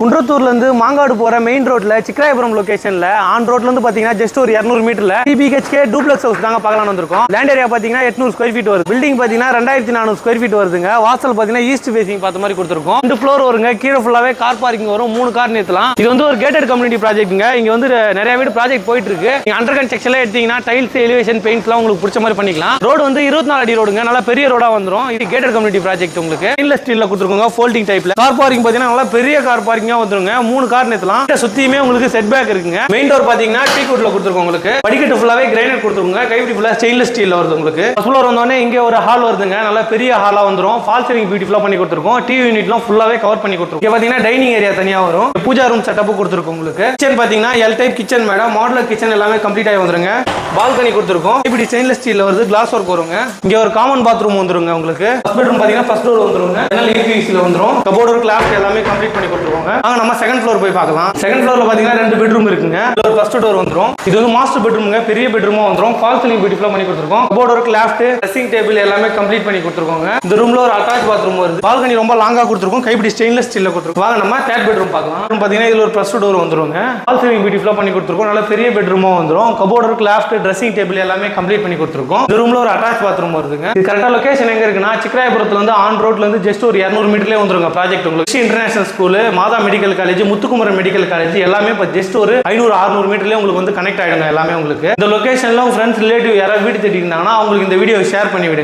குன்றத்தூர்லேருந்து மாங்காடு போகிற மெயின் ரோட்டில் சிக்கராயபுரம் லொக்கேஷனில் ஆன் ரோட்லேருந்து பார்த்தீங்கன்னா ஜஸ்ட் ஒரு 200 மீட்டரில் டிபிஹெச்கே டூப்ளெக்ஸ் ஹவுஸ் தாங்க பார்க்கலாம்னு வந்திருக்கோம். லேண்ட் ஏரியா பார்த்தீங்கன்னா 800 ஸ்கொயர் ஃபீட் வருது. பில்டிங் பார்த்தீங்கன்னா 2400 ஸ்கொயர் ஃபீட் வருதுங்க. வாசல் பார்த்தீங்கன்னா ஈஸ்ட் ஃபேசிங் பார்த்த மாதிரி கொடுத்துருக்கோம். 2 ஃப்ளோர் வருங்க. கீழே ஃபுல்லாகவே கார் பார்க்கிங் வரும். 3 கார் நிறுத்தலாம். இது வந்து ஒரு கேட்டட் கம்யூனிட்டி ப்ராஜெக்ட்டுங்க. இங்கே வந்து நிறைய வீடு ப்ராஜெக்ட் போயிட்டு இருக்கு. நீங்கள் அண்டர் கன்ஸ்ட்ரக்ஷன்ல எடுத்தீங்கன்னா டைல்ஸ், எலிவேஷன், பெயிண்ட்ஸ்லாம் உங்களுக்கு பிடிச்ச மாதிரி பண்ணிக்கலாம். ரோடு வந்து 24 அடி ரோடுங்க. நல்லா பெரிய ரோடாக வந்துடும். இது கேட்டட் கம்யூனிட்டி ப்ராஜெக்ட் உங்களுக்கு ஸ்டெயின்லெஸ் ஸ்டீல்ல கொடுத்துருக்கோங்க. ஃபோல்டிங் டைப்ல கார் பார்க்கிங் பார்த்தீங்கன்னா நல்லா பெரிய கார் பார்க்கிங்காக வந்துருங்க. 3 கார் நிறுத்தலாம். சுத்தியுமே உங்களுக்கு செட் பேக் இருக்குங்க. மெயின் டோர் பாத்தீங்கன்னா டீ குட்ல கொடுத்துருக்கோம். உங்களுக்கு படிக்கட்டு ஃபுல்லாவே கிரைனைட் கொடுத்துருங்க. கைப்பிடி ஃபுல்லா ஸ்டெயின்லெஸ் ஸ்டீல்ல வருது. உங்களுக்கு ஃபர்ஸ்ட் ஃப்ளோர் வந்தோடனே இங்க ஒரு ஹால் வருதுங்க. நல்லா பெரிய ஹாலா வந்துரும். ஃபால் சீலிங் பியூட்டிஃபுல்லா பண்ணி கொடுத்துருக்கோம். டிவி யூனிட்லாம் ஃபுல்லாவே கவர் பண்ணி கொடுத்துருக்கோம். இங்க பாத்தீங்கன்னா டைனிங் ஏரியா தனியா வரும். பூஜா ரூம் செட்டப் கொடுத்துருக்கோம். உங்களுக்கு கிச்சன் பாத்தீங்கன்னா L type kitchen madam. Modular kitchen எல்லாமே கம்ப்ளீட் ஆகி வந்துருங்க. பால்கனி கொடுத்துருக்கோம். இப்படி ஸ்டெயின்லெஸ் ஸ்டீல்ல வருது. கிளாஸ் ஒர்க் வருங்க. இங்க ஒரு காமன் பாத்ரூம் வந்துருங்க. உங்களுக்கு ஃபர்ஸ்ட் பெட்ரூம் பாத்தீங்கன்னா ஃபர்ஸ்ட் டோர் வந்துருங்க. ஜன்னல் ஈபிசில வந்துரும். கபோர்ட் ஒரு கிளாஸ் எல்லாமே கம்ப்ளீட் பண்ணி கொடுத்துருவாங்க. வாங்க நம்ம செகண்ட் ஃப்ளோர் போய் பார்க்கலாம். செகண்ட் ஃப்ளோர்ல பாத்தீங்கன்னா 2 பெட்ரூம் இருக்குங்க. ஒரு ஃபர்ஸ்ட் டோர் வந்துரும். இது வந்து மாஸ்டர் பெட்ரூம்ங்க. பெரிய பெட்ரூமா வந்துரும். ஃபால் சீலிங் பியூட்டிஃபுல்லா பண்ணி கொடுத்துருக்கோம். கபோர்ட் ஒரு லெஃப்ட் ட்ரெஸ்ஸிங் டேபிள் எல்லாமே கம்ப்ளீட் பண்ணி கொடுத்துருக்கோங்க. இந்த ரூம்ல ஒரு அட்டாச் பாத்ரூம் வருது. பால்கனி ரொம்ப லாங்கா கொடுத்துருக்கோம். கைப்பிடி ஸ்டெயின்லெஸ் ஸ்டீல்ல கொடுத்துருக்கோம். வாங்க நம்ம தேர்ட் பெட்ரூம் பார்க்கலாம். பாத்தீங்கன்னா இதுல ஒரு ஃபர்ஸ்ட் டோர் வந்துருங்க. ஃபால் சீலிங் பியூட்டிஃபுல்லா பண்ணி கொடுத்துருக்கோம். நல்ல பெரிய பெட்ரூமா வந்துரும். கபோர்ட் ஒரு லெஃப்ட் ட்ரெஸ்ஸிங் டேபிள் எல்லாமே கம்ப்ளீட் பண்ணி கொடுத்துருக்கோம். இந்த ரூம்ல ஒரு அட்டாச் பாத்ரூம் வருதுங்க. இது கரெக்டா லொகேஷன் எங்க இருக்குன்னா சிக்கராயபுரத்துல இருந்து ஆன் ரோட்ல இருந்து ஜஸ்ட் ஒரு 200 மீட்டர்லயே வந்துருங்க. ப்ராஜெக்ட் உங்களுக்கு இன்டர்நேஷனல் ஸ்கூல், மாதா medical college, Muthukumaran medical college எல்லாமே இப்போ ஜஸ்ட் ஒரு 500-600 மீட்டர்லயே உங்களுக்கு வந்து கனெக்ட் ஆயிடுங்க. எல்லாமே உங்களுக்கு இந்த லொகேஷன்ல உங்க ஃப்ரெண்ட்ஸ் ரிலேட்டிவ் யாராவது வீடு தேடிட்டாங்கன்னா அவங்களுக்கு இந்த வீடியோ ஷேர் பண்ணி விடுங்க.